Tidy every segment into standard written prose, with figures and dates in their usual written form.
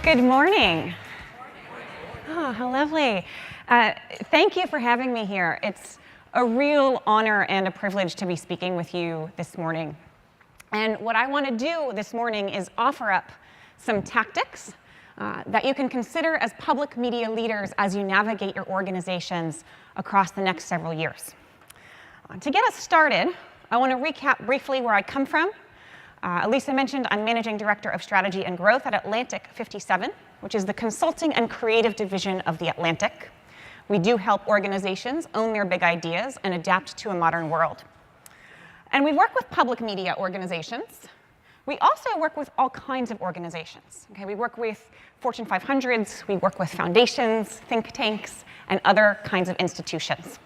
Good morning. Oh, how lovely. Thank you for having me here. It's a real honor and a privilege to be speaking with you this morning. And what I want to do this morning is offer up some tactics that you can consider as public media leaders as you navigate your organizations across the next several years. To get us started, I want to recap briefly where I come from. Lisa mentioned I'm Managing Director of Strategy and Growth at Atlantic 57, which is the consulting and creative division of The Atlantic. We do help organizations own their big ideas and adapt to a modern world. And we work with public media organizations. We also work with all kinds of organizations. Okay, we work with Fortune 500s, we work with foundations, think tanks, and other kinds of institutions.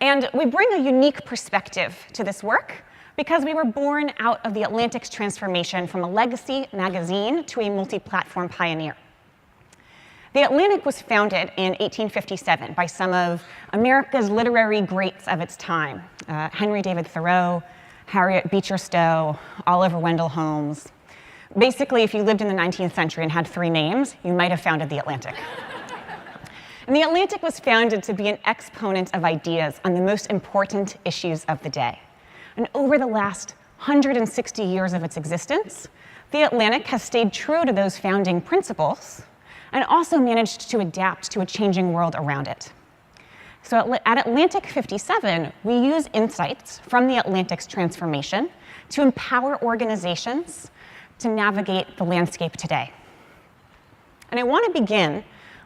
And we bring a unique perspective to this work because we were born out of The Atlantic's transformation from a legacy magazine to a multi-platform pioneer. The Atlantic was founded in 1857 by some of America's literary greats of its time, Henry David Thoreau, Harriet Beecher Stowe, Oliver Wendell Holmes. Basically, if you lived in the 19th century and had three names, you might have founded The Atlantic. And The Atlantic was founded to be an exponent of ideas on the most important issues of the day. And over the last 160 years of its existence, The Atlantic has stayed true to those founding principles and also managed to adapt to a changing world around it. So at Atlantic 57, we use insights from The Atlantic's transformation to empower organizations to navigate the landscape today. And I want to begin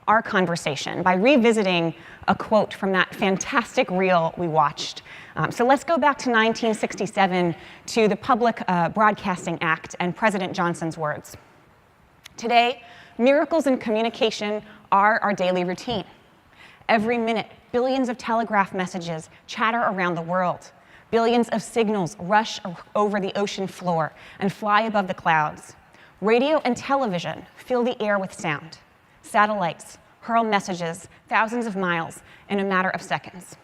our conversation by revisiting a quote from that fantastic reel we watched. So let's go back to 1967 to the Public Broadcasting Act and President Johnson's words. Today, miracles in communication are our daily routine. Every minute, billions of telegraph messages chatter around the world. Billions of signals rush over the ocean floor and fly above the clouds. Radio and television fill the air with sound. Satellites hurl messages thousands of miles in a matter of seconds.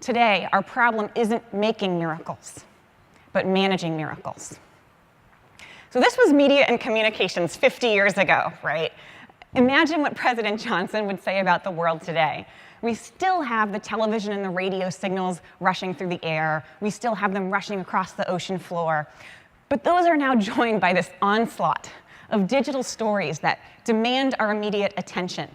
Today, our problem isn't making miracles, but managing miracles. So this was media and communications 50 years ago, right? Imagine what President Johnson would say about the world today. We still have the television and the radio signals rushing through the air. We still have them rushing across the ocean floor. But those are now joined by this onslaught of digital stories that demand our immediate attention,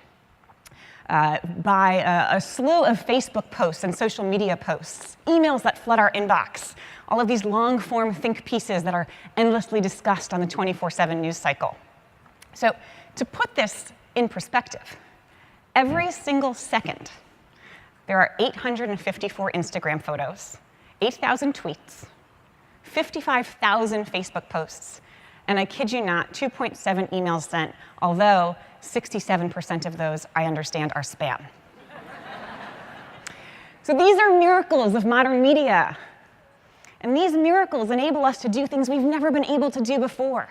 by a slew of Facebook posts and social media posts, emails that flood our inbox, all of these long-form think pieces that are endlessly discussed on the 24/7 news cycle. So to put this in perspective, every single second, there are 854 Instagram photos, 8,000 tweets, 55,000 Facebook posts, and I kid you not, 2.7 emails sent, although 67% of those, I understand, are spam. So these are miracles of modern media. And these miracles enable us to do things we've never been able to do before.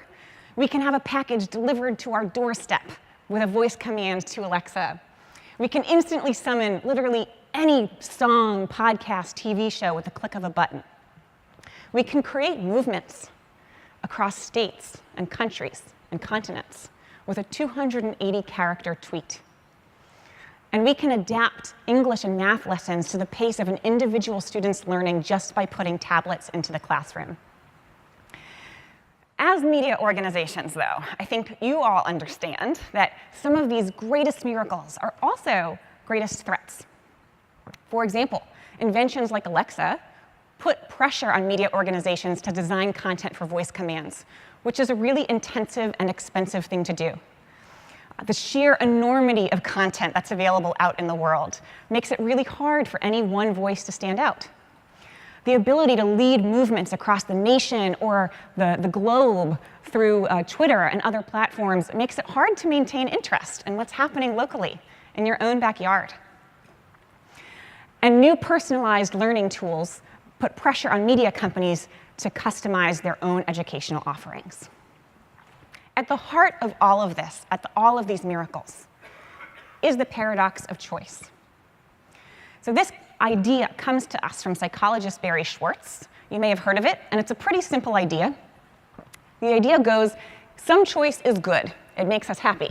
We can have a package delivered to our doorstep with a voice command to Alexa. We can instantly summon literally any song, podcast, TV show with the click of a button. We can create movements across states and countries and continents with a 280-character tweet. And we can adapt English and math lessons to the pace of an individual student's learning just by putting tablets into the classroom. As media organizations, though, I think you all understand that some of these greatest miracles are also greatest threats. For example, inventions like Alexa put pressure on media organizations to design content for voice commands, which is a really intensive and expensive thing to do. The sheer enormity of content that's available out in the world makes it really hard for any one voice to stand out. The ability to lead movements across the nation or the globe through Twitter and other platforms makes it hard to maintain interest in what's happening locally in your own backyard. And new personalized learning tools put pressure on media companies to customize their own educational offerings. At the heart of all of this, all of these miracles, is the paradox of choice. So this idea comes to us from psychologist Barry Schwartz. You may have heard of it, and it's a pretty simple idea. The idea goes, Some choice is good. It makes us happy.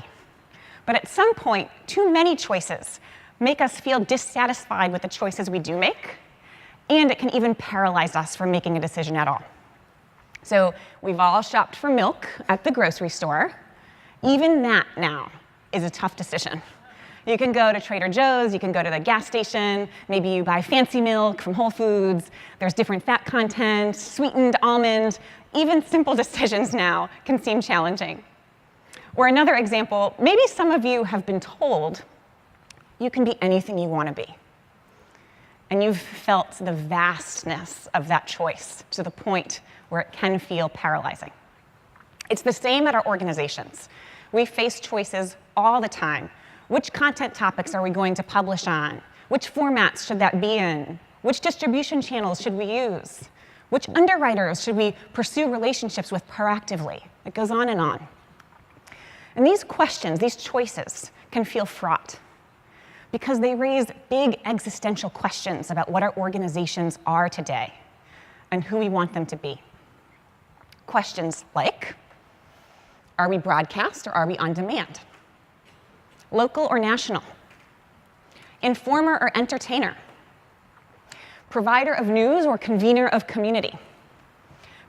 But at some point, too many choices make us feel dissatisfied with the choices we do make, and it can even paralyze us from making a decision at all. So we've all shopped for milk at the grocery store. Even that now is a tough decision. You can go to Trader Joe's, you can go to the gas station, maybe you buy fancy milk from Whole Foods, there's different fat content, sweetened almond. Even simple decisions now can seem challenging. Or another example, maybe some of you have been told you can be anything you want to be. And you've felt the vastness of that choice to the point where it can feel paralyzing. It's the same at our organizations. We face choices all the time. Which content topics are we going to publish on? Which formats should that be in? Which distribution channels should we use? Which underwriters should we pursue relationships with proactively? It goes on and on. And these questions, these choices, can feel fraught because they raise big existential questions about what our organizations are today and who we want them to be. Questions like, are we broadcast or are we on demand? Local or national? Informer or entertainer? Provider of news or convener of community?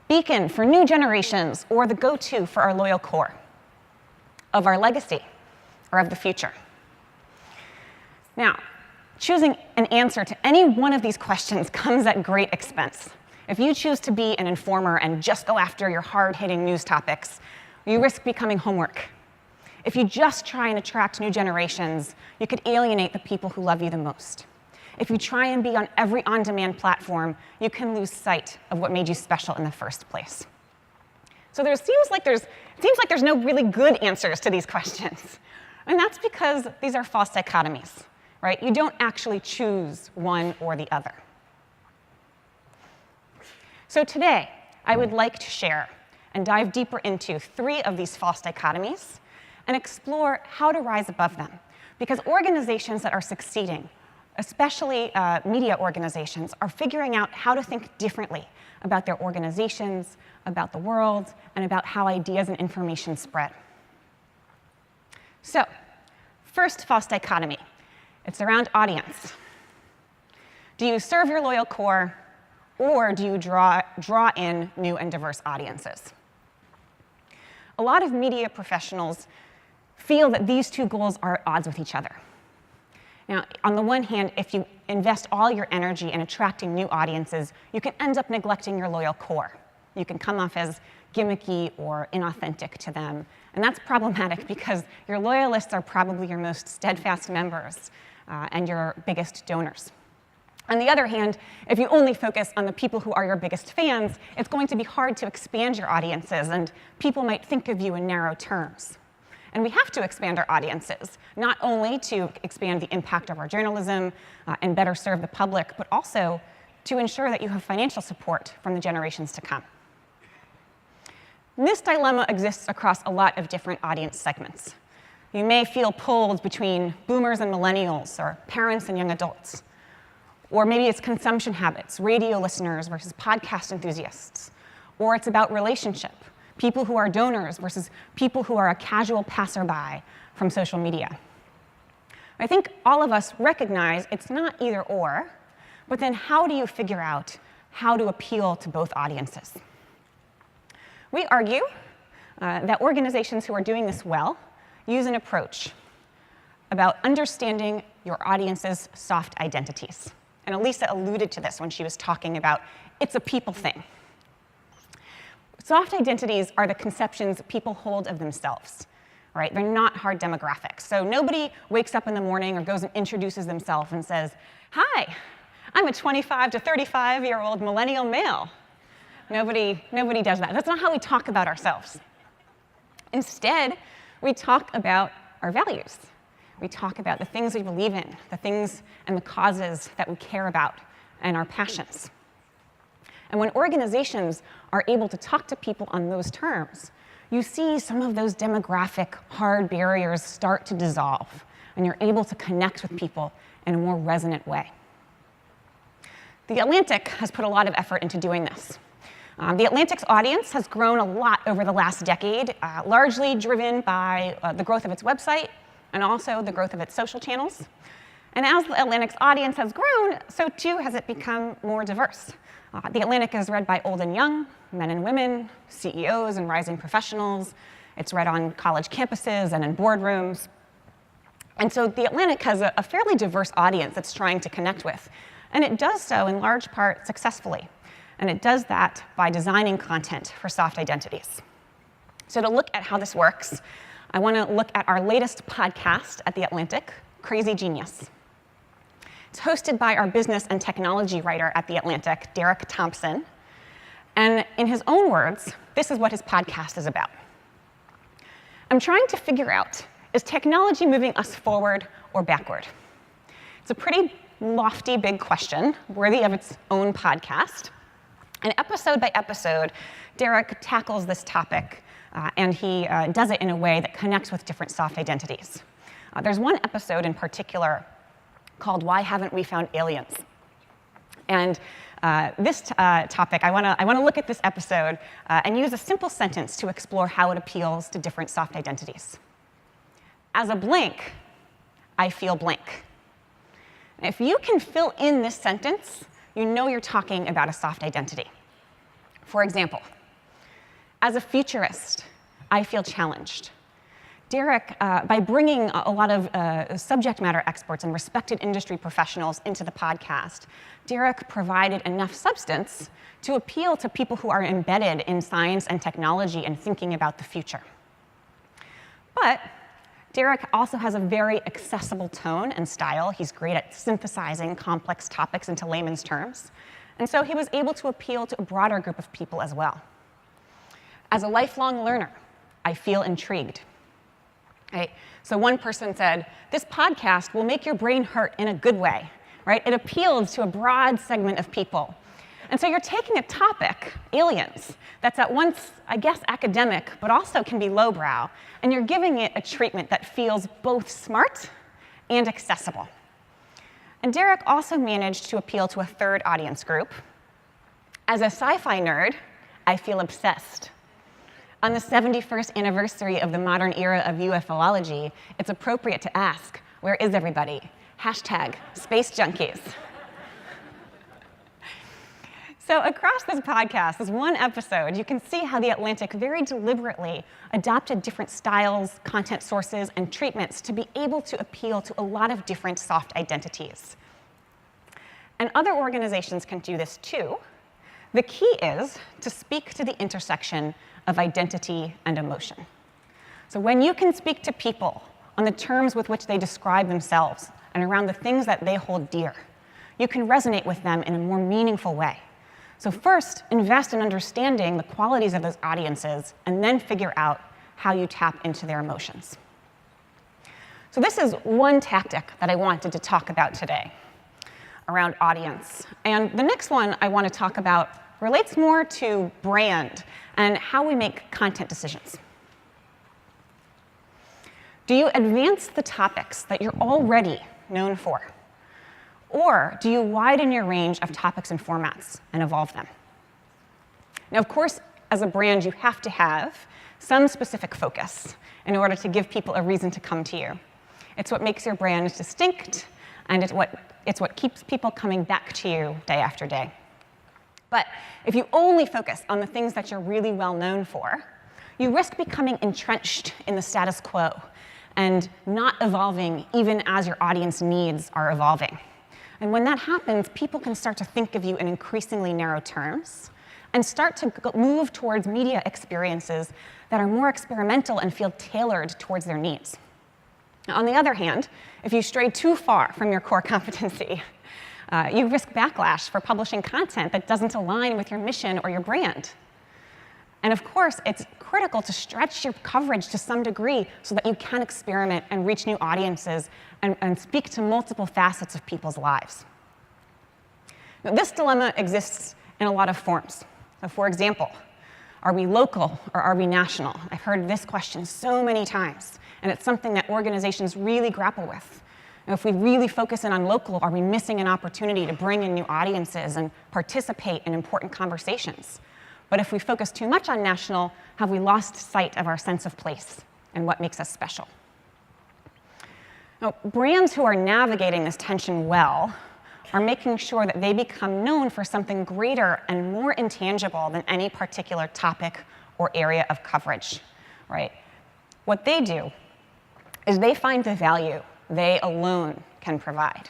Beacon for new generations or the go-to for our loyal core? Of our legacy or of the future? Now, choosing an answer to any one of these questions comes at great expense. If you choose to be an informer and just go after your hard-hitting news topics, you risk becoming homework. If you just try and attract new generations, you could alienate the people who love you the most. If you try and be on every on-demand platform, you can lose sight of what made you special in the first place. So it seems like there's no really good answers to these questions. And that's because these are false dichotomies, right? You don't actually choose one or the other. So today, I would like to share and dive deeper into 3 of these false dichotomies and explore how to rise above them. Because organizations that are succeeding, especially media organizations, are figuring out how to think differently about their organizations, about the world, and about how ideas and information spread. So, first false dichotomy. It's around audience. Do you serve your loyal core, or do you draw in new and diverse audiences? A lot of media professionals feel that these 2 goals are at odds with each other. Now, on the one hand, if you invest all your energy in attracting new audiences, you can end up neglecting your loyal core. You can come off as gimmicky or inauthentic to them. And that's problematic because your loyalists are probably your most steadfast members and your biggest donors. On the other hand, if you only focus on the people who are your biggest fans, it's going to be hard to expand your audiences, and people might think of you in narrow terms. And we have to expand our audiences, not only to expand the impact of our journalism and better serve the public, but also to ensure that you have financial support from the generations to come. This dilemma exists across a lot of different audience segments. You may feel pulled between boomers and millennials, or parents and young adults. Or maybe it's consumption habits, radio listeners versus podcast enthusiasts. Or it's about relationship, people who are donors versus people who are a casual passerby from social media. I think all of us recognize it's not either or, but then how do you figure out how to appeal to both audiences? We argue that organizations who are doing this well use an approach about understanding your audience's soft identities. And Elisa alluded to this when she was talking about it's a people thing. Soft identities are the conceptions people hold of themselves, right? They're not hard demographics. So nobody wakes up in the morning or goes and introduces themselves and says, "Hi, I'm a 25 to 35-year-old millennial male." Nobody does that. That's not how we talk about ourselves. Instead, we talk about our values. We talk about the things we believe in, the things and the causes that we care about, and our passions. And when organizations are able to talk to people on those terms, you see some of those demographic hard barriers start to dissolve, and you're able to connect with people in a more resonant way. The Atlantic has put a lot of effort into doing this. The Atlantic's audience has grown a lot over the last decade, largely driven by the growth of its website and also the growth of its social channels. And as the Atlantic's audience has grown, so too has it become more diverse. The Atlantic is read by old and young, men and women, CEOs and rising professionals. It's read on college campuses and in boardrooms. And so the Atlantic has a fairly diverse audience it's trying to connect with. And it does so in large part successfully. And it does that by designing content for soft identities. So to look at how this works, I want to look at our latest podcast at The Atlantic, Crazy Genius. It's hosted by our business and technology writer at The Atlantic, Derek Thompson. And in his own words, this is what his podcast is about. I'm trying to figure out, is technology moving us forward or backward? It's a pretty lofty, big question, worthy of its own podcast. And episode by episode, Derek tackles this topic, and he does it in a way that connects with different soft identities. There's one episode in particular called Why Haven't We Found Aliens? And this topic, I want to look at this episode and use a simple sentence to explore how it appeals to different soft identities. As a blank, I feel blank. If you can fill in this sentence, you know you're talking about a soft identity. For example, as a futurist, I feel challenged. Derek, by bringing a lot of subject matter experts and respected industry professionals into the podcast, Derek provided enough substance to appeal to people who are embedded in science and technology and thinking about the future. But Derek also has a very accessible tone and style. He's great at synthesizing complex topics into layman's terms. And so he was able to appeal to a broader group of people as well. As a lifelong learner, I feel intrigued. Right? So one person said, this podcast will make your brain hurt in a good way. Right? It appeals to a broad segment of people. And so you're taking a topic, aliens, that's at once, I guess, academic, but also can be lowbrow, and you're giving it a treatment that feels both smart and accessible. And Derek also managed to appeal to a third audience group. As a sci-fi nerd, I feel obsessed. On the 71st anniversary of the modern era of UFOlogy, it's appropriate to ask, where is everybody? Hashtag space junkies. So across this podcast, this one episode, you can see how The Atlantic very deliberately adopted different styles, content sources, and treatments to be able to appeal to a lot of different soft identities. And other organizations can do this too. The key is to speak to the intersection of identity and emotion. So when you can speak to people on the terms with which they describe themselves and around the things that they hold dear, you can resonate with them in a more meaningful way. So first, invest in understanding the qualities of those audiences, and then figure out how you tap into their emotions. So this is one tactic that I wanted to talk about today around audience. And the next one I want to talk about relates more to brand and how we make content decisions. Do you advance the topics that you're already known for? Or do you widen your range of topics and formats and evolve them? Now, of course, as a brand, you have to have some specific focus in order to give people a reason to come to you. It's what makes your brand distinct, and it's what keeps people coming back to you day after day. But if you only focus on the things that you're really well known for, you risk becoming entrenched in the status quo and not evolving even as your audience needs are evolving. And when that happens, people can start to think of you in increasingly narrow terms and start to move towards media experiences that are more experimental and feel tailored towards their needs. Now, on the other hand, if you stray too far from your core competency, you risk backlash for publishing content that doesn't align with your mission or your brand. And of course, it's critical to stretch your coverage to some degree so that you can experiment and reach new audiences and speak to multiple facets of people's lives. Now, this dilemma exists in a lot of forms. So for example, are we local or are we national? I've heard this question so many times, and it's something that organizations really grapple with. Now, if we really focus in on local, are we missing an opportunity to bring in new audiences and participate in important conversations? But if we focus too much on national, have we lost sight of our sense of place and what makes us special? Now, brands who are navigating this tension well are making sure that they become known for something greater and more intangible than any particular topic or area of coverage, right? What they do is they find the value they alone can provide.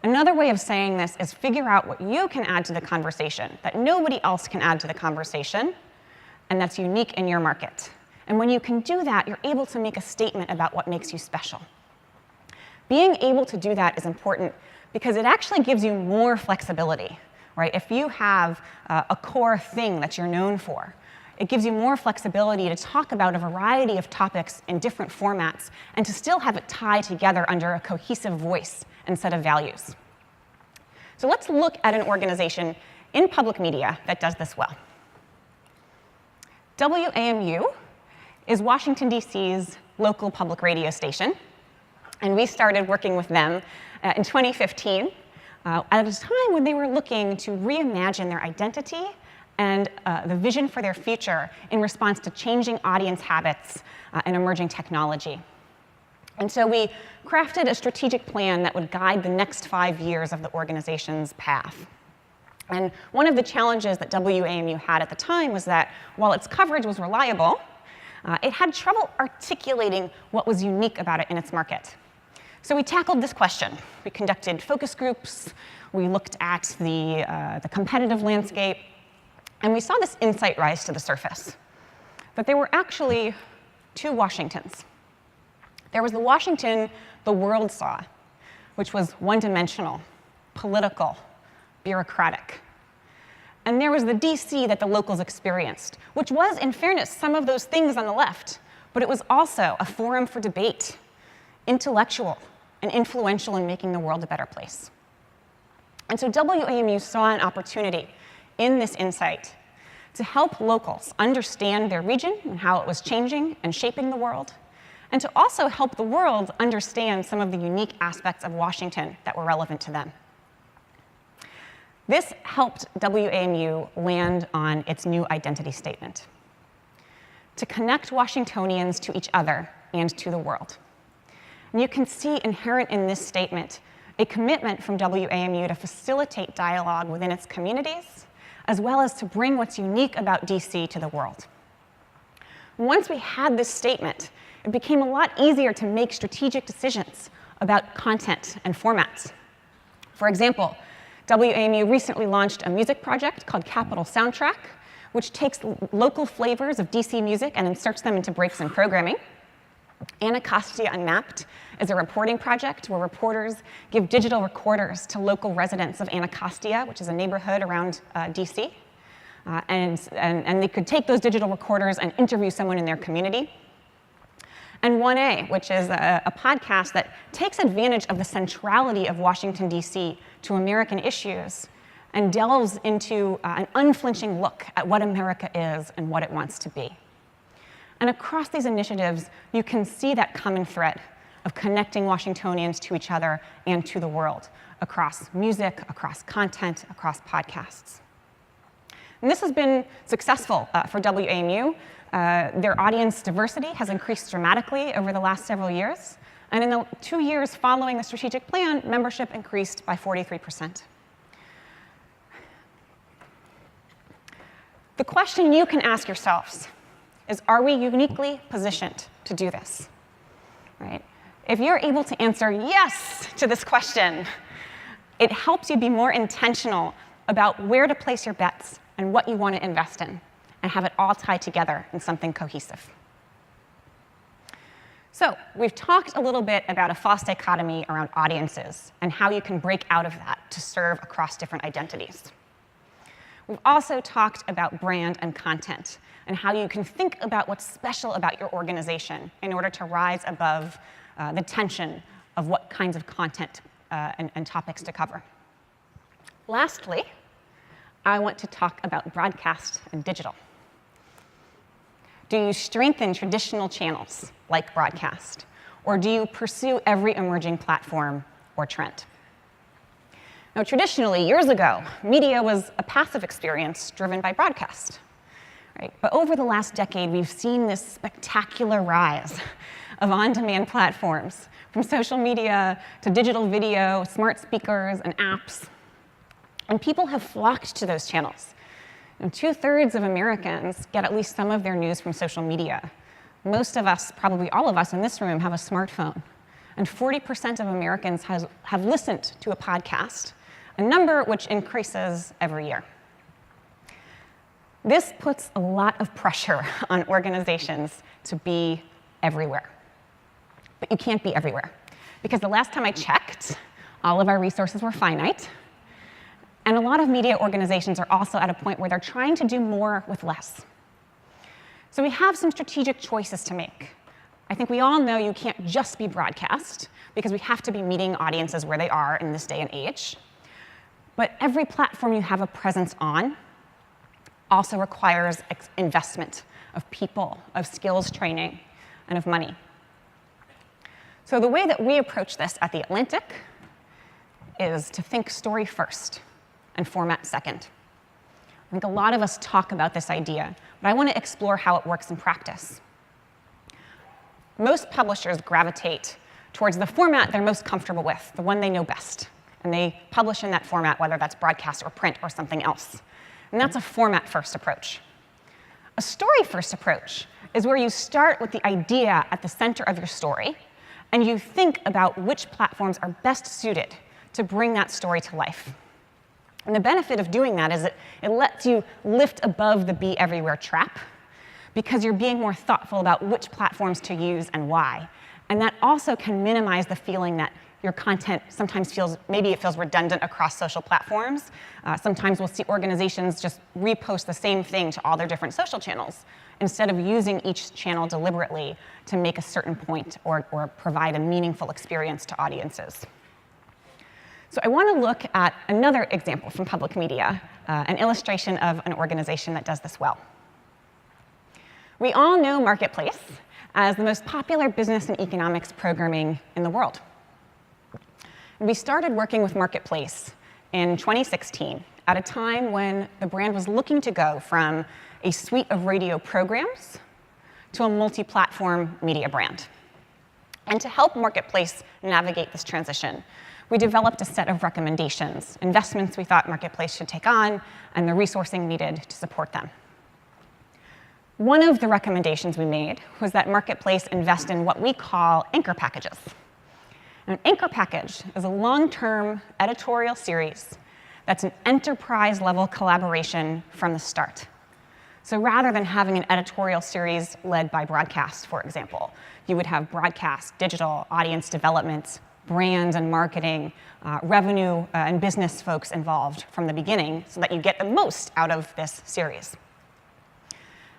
Another way of saying this is figure out what you can add to the conversation that nobody else can add to the conversation, and that's unique in your market. And when you can do that, you're able to make a statement about what makes you special. Being able to do that is important because it actually gives you more flexibility, right? If you have a core thing that you're known for, it gives you more flexibility to talk about a variety of topics in different formats and to still have it tie together under a cohesive voice and set of values. So let's look at an organization in public media that does this well. WAMU is Washington, D.C.'s local public radio station, and we started working with them in 2015 at a time when they were looking to reimagine their identity and the vision for their future in response to changing audience habits and emerging technology. And so we crafted a strategic plan that would guide the next 5 years of the organization's path. And one of the challenges that WAMU had at the time was that while its coverage was reliable, it had trouble articulating what was unique about it in its market. So we tackled this question. We conducted focus groups, we looked at the competitive landscape, and we saw this insight rise to the surface, that there were actually two Washingtons. There was the Washington the world saw, which was one-dimensional, political, bureaucratic. And there was the DC that the locals experienced, which was, in fairness, some of those things on the left, but it was also a forum for debate, intellectual, and influential in making the world a better place. And so WAMU saw an opportunity in this insight to help locals understand their region and how it was changing and shaping the world, and to also help the world understand some of the unique aspects of Washington that were relevant to them. This helped WAMU land on its new identity statement: to connect Washingtonians to each other and to the world. And you can see inherent in this statement a commitment from WAMU to facilitate dialogue within its communities, as well as to bring what's unique about DC to the world. Once we had this statement, it became a lot easier to make strategic decisions about content and formats. For example, WAMU recently launched a music project called Capital Soundtrack, which takes local flavors of DC music and inserts them into breaks in programming. Anacostia Unmapped is a reporting project where reporters give digital recorders to local residents of Anacostia, which is a neighborhood around DC. And they could take those digital recorders and interview someone in their community. And 1A, which is a podcast that takes advantage of the centrality of Washington, D.C. to American issues and delves into an unflinching look at what America is and what it wants to be. And across these initiatives, you can see that common thread of connecting Washingtonians to each other and to the world across music, across content, across podcasts. And this has been successful for WAMU. Their audience diversity has increased dramatically over the last several years. And in the 2 years following the strategic plan, membership increased by 43%. The question you can ask yourselves is, are we uniquely positioned to do this? Right? If you're able to answer yes to this question, it helps you be more intentional about where to place your bets and what you want to invest in, and have it all tied together in something cohesive. So we've talked a little bit about a false dichotomy around audiences and how you can break out of that to serve across different identities. We've also talked about brand and content and how you can think about what's special about your organization in order to rise above the tension of what kinds of content and topics to cover. Lastly, I want to talk about broadcast and digital. Do you strengthen traditional channels like broadcast, or do you pursue every emerging platform or trend? Now, traditionally, years ago, media was a passive experience driven by broadcast. Right? But over the last decade, we've seen this spectacular rise of on-demand platforms, from social media to digital video, smart speakers, and apps. And people have flocked to those channels. And 2/3 of Americans get at least some of their news from social media. Most of us, probably all of us in this room, have a smartphone. And 40% of Americans have listened to a podcast, a number which increases every year. This puts a lot of pressure on organizations to be everywhere. But you can't be everywhere, because the last time I checked, all of our resources were finite. And a lot of media organizations are also at a point where they're trying to do more with less. So we have some strategic choices to make. I think we all know you can't just be broadcast, because we have to be meeting audiences where they are in this day and age. But every platform you have a presence on also requires investment of people, of skills training, and of money. So the way that we approach this at The Atlantic is to think story first and format second. I think a lot of us talk about this idea, but I want to explore how it works in practice. Most publishers gravitate towards the format they're most comfortable with, the one they know best. And they publish in that format, whether that's broadcast or print or something else. And that's a format-first approach. A story-first approach is where you start with the idea at the center of your story, and you think about which platforms are best suited to bring that story to life. And the benefit of doing that is it lets you lift above the be everywhere trap, because you're being more thoughtful about which platforms to use and why. And that also can minimize the feeling that your content sometimes feels redundant across social platforms. Sometimes we'll see organizations just repost the same thing to all their different social channels, instead of using each channel deliberately to make a certain point or provide a meaningful experience to audiences. So I want to look at another example from public media, an illustration of an organization that does this well. We all know Marketplace as the most popular business and economics programming in the world. We started working with Marketplace in 2016, at a time when the brand was looking to go from a suite of radio programs to a multi-platform media brand. And to help Marketplace navigate this transition, we developed a set of recommendations, investments we thought Marketplace should take on, and the resourcing needed to support them. One of the recommendations we made was that Marketplace invest in what we call anchor packages. An anchor package is a long-term editorial series that's an enterprise-level collaboration from the start. So rather than having an editorial series led by broadcast, for example, you would have broadcast, digital, audience development, brand and marketing, revenue and business folks involved from the beginning, so that you get the most out of this series.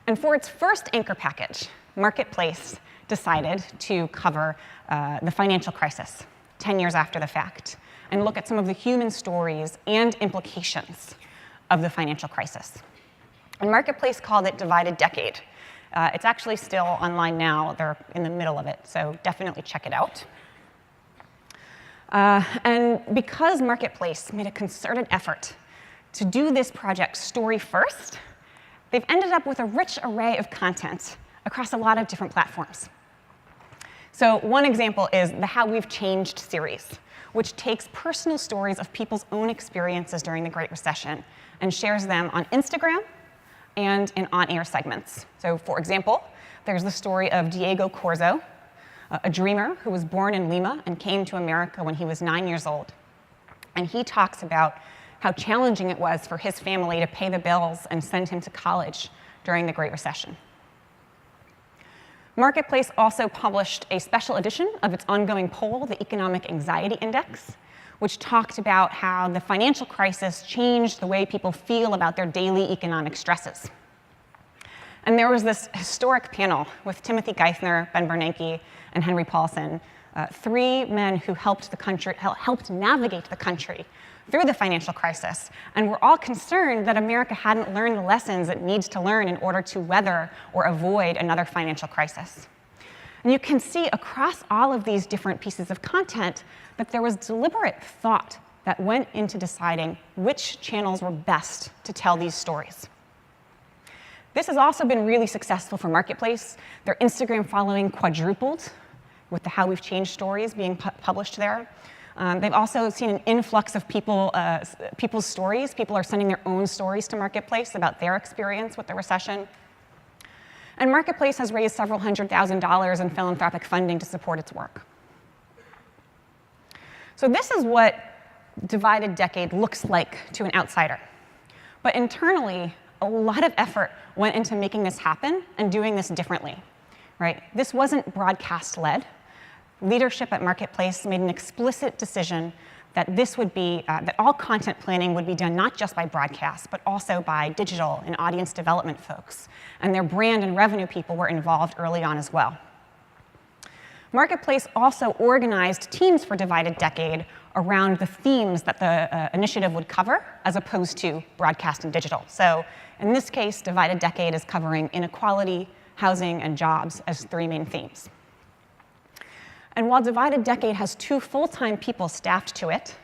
And for its first anchor package, Marketplace decided to cover the financial crisis 10 years after the fact, and look at some of the human stories and implications of the financial crisis. And Marketplace called it Divided Decade. It's actually still online now. They're in the middle of it, so definitely check it out. And because Marketplace made a concerted effort to do this project story first, they've ended up with a rich array of content across a lot of different platforms. So one example is the How We've Changed series, which takes personal stories of people's own experiences during the Great Recession and shares them on Instagram and in on-air segments. So for example, there's the story of Diego Corzo, a dreamer who was born in Lima and came to America when he was 9 years old. And he talks about how challenging it was for his family to pay the bills and send him to college during the Great Recession. Marketplace also published a special edition of its ongoing poll, the Economic Anxiety Index, which talked about how the financial crisis changed the way people feel about their daily economic stresses. And there was this historic panel with Timothy Geithner, Ben Bernanke, and Henry Paulson, three men who helped navigate the country through the financial crisis, and were all concerned that America hadn't learned the lessons it needs to learn in order to weather or avoid another financial crisis. And you can see across all of these different pieces of content that there was deliberate thought that went into deciding which channels were best to tell these stories. This has also been really successful for Marketplace. Their Instagram following quadrupled with the How We've Changed stories being published there. They've also seen an influx of people's stories. People are sending their own stories to Marketplace about their experience with the recession. And Marketplace has raised several $100,000 in philanthropic funding to support its work. So this is what divided decade looks like to an outsider. But internally, a lot of effort went into making this happen and doing this differently, right? This wasn't broadcast-led. Leadership at Marketplace made an explicit decision that this would be, that all content planning would be done not just by broadcast, but also by digital and audience development folks. And their brand and revenue people were involved early on as well. Marketplace also organized teams for Divided Decade around the themes that the initiative would cover, as opposed to broadcast and digital. So in this case, Divided Decade is covering inequality, housing, and jobs as three main themes. And while Divided Decade has 2 full-time people staffed to it,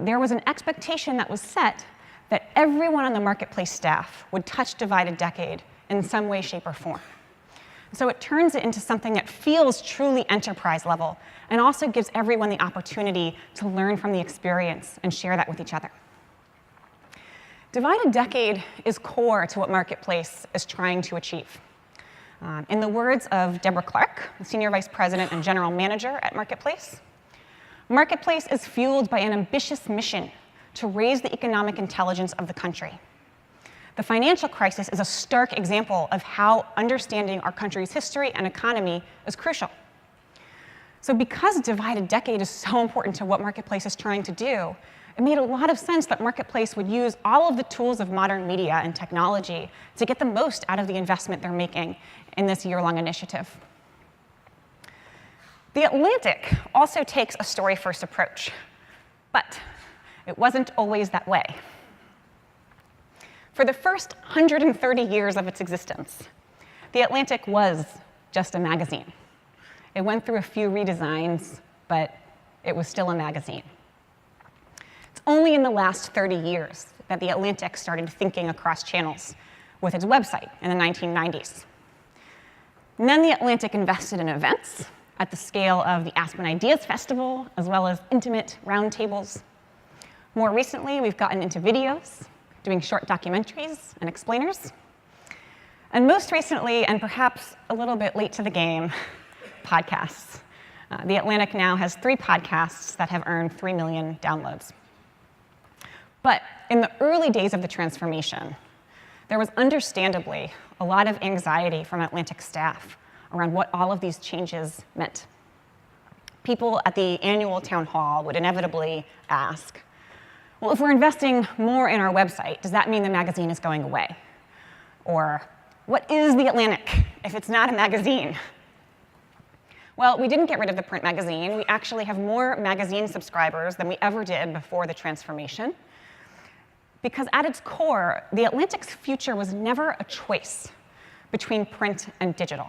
there was an expectation that was set that everyone on the Marketplace staff would touch Divided Decade in some way, shape, or form. So it turns it into something that feels truly enterprise level and also gives everyone the opportunity to learn from the experience and share that with each other. Divided Decade is core to what Marketplace is trying to achieve. In the words of Deborah Clark, the Senior Vice President and General Manager at Marketplace, Marketplace is fueled by an ambitious mission to raise the economic intelligence of the country. The financial crisis is a stark example of how understanding our country's history and economy is crucial. So because Divided Decade is so important to what Marketplace is trying to do, it made a lot of sense that Marketplace would use all of the tools of modern media and technology to get the most out of the investment they're making in this year-long initiative. The Atlantic also takes a story-first approach, but it wasn't always that way. For the first 130 years of its existence, The Atlantic was just a magazine. It went through a few redesigns, but it was still a magazine. It's only in the last 30 years that The Atlantic started thinking across channels with its website in the 1990s. And then The Atlantic invested in events at the scale of the Aspen Ideas Festival, as well as intimate roundtables. More recently, we've gotten into videos, doing short documentaries and explainers. And most recently, and perhaps a little bit late to the game, podcasts. The Atlantic now has 3 podcasts that have earned 3 million downloads. But in the early days of the transformation, there was understandably a lot of anxiety from Atlantic staff around what all of these changes meant. People at the annual town hall would inevitably ask, well, if we're investing more in our website, does that mean the magazine is going away? Or, what is The Atlantic if it's not a magazine? Well, we didn't get rid of the print magazine. We actually have more magazine subscribers than we ever did before the transformation. Because at its core, The Atlantic's future was never a choice between print and digital.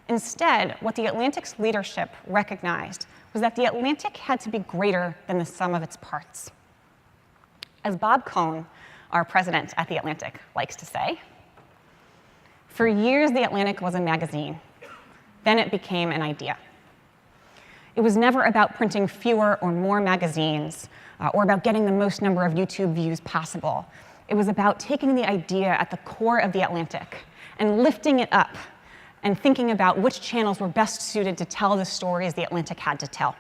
Instead, what The Atlantic's leadership recognized was that The Atlantic had to be greater than the sum of its parts. As Bob Cohn, our president at The Atlantic, likes to say, for years The Atlantic was a magazine. Then it became an idea. It was never about printing fewer or more magazines or about getting the most number of YouTube views possible. It was about taking the idea at the core of The Atlantic and lifting it up and thinking about which channels were best suited to tell the stories The Atlantic had to tell.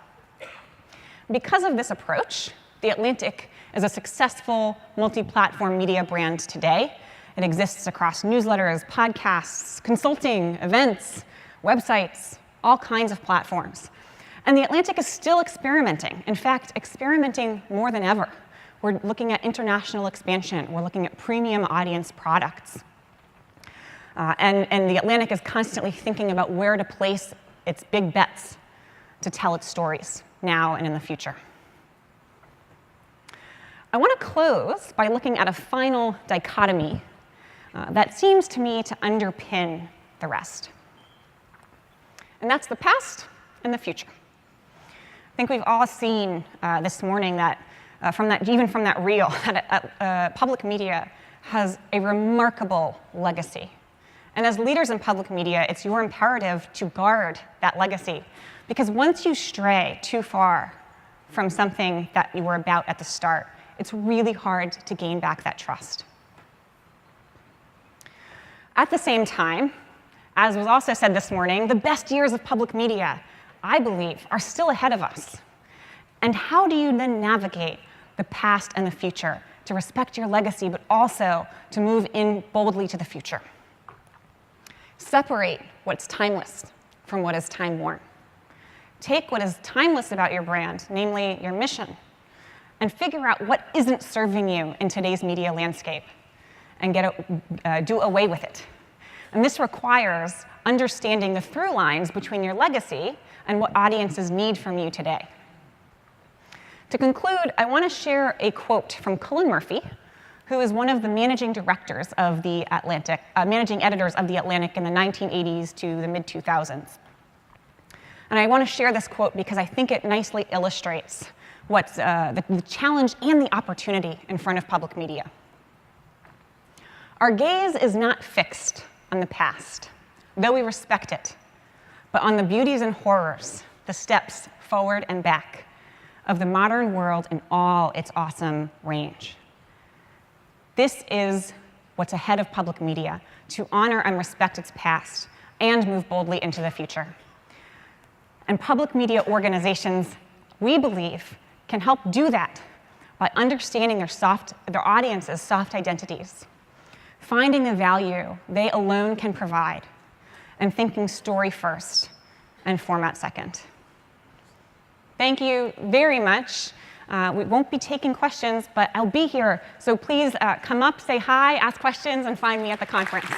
Because of this approach, The Atlantic is a successful multi-platform media brand today. It exists across newsletters, podcasts, consulting, events, websites, all kinds of platforms. And The Atlantic is still experimenting. In fact, experimenting more than ever. We're looking at international expansion. We're looking at premium audience products. And The Atlantic is constantly thinking about where to place its big bets to tell its stories now and in the future. I want to close by looking at a final dichotomy that seems to me to underpin the rest. And that's the past and the future. think we've all seen this morning that, even from that reel, that public media has a remarkable legacy. And as leaders in public media, it's your imperative to guard that legacy. Because once you stray too far from something that you were about at the start, it's really hard to gain back that trust. At the same time, as was also said this morning, the best years of public media, I believe, are still ahead of us. And how do you then navigate the past and the future to respect your legacy, but also to move in boldly to the future? Separate what's timeless from what is time-worn. Take what is timeless about your brand, namely your mission, and figure out what isn't serving you in today's media landscape and do away with it. And this requires understanding the through lines between your legacy and what audiences need from you today. To conclude, I want to share a quote from Cullen Murphy, who is one of the managing directors of the Atlantic, managing editors of The Atlantic in the 1980s to the mid-2000s. And I want to share this quote because I think it nicely illustrates what's the challenge and the opportunity in front of public media. Our gaze is not fixed on the past, though we respect it, but on the beauties and horrors, the steps forward and back of the modern world in all its awesome range. This is what's ahead of public media, to honor and respect its past and move boldly into the future. And public media organizations, we believe, can help do that by understanding their audience's soft identities, finding the value they alone can provide, and thinking story first and format second. Thank you very much. We won't be taking questions, but I'll be here, so please come up, say hi, ask questions, and find me at the conference.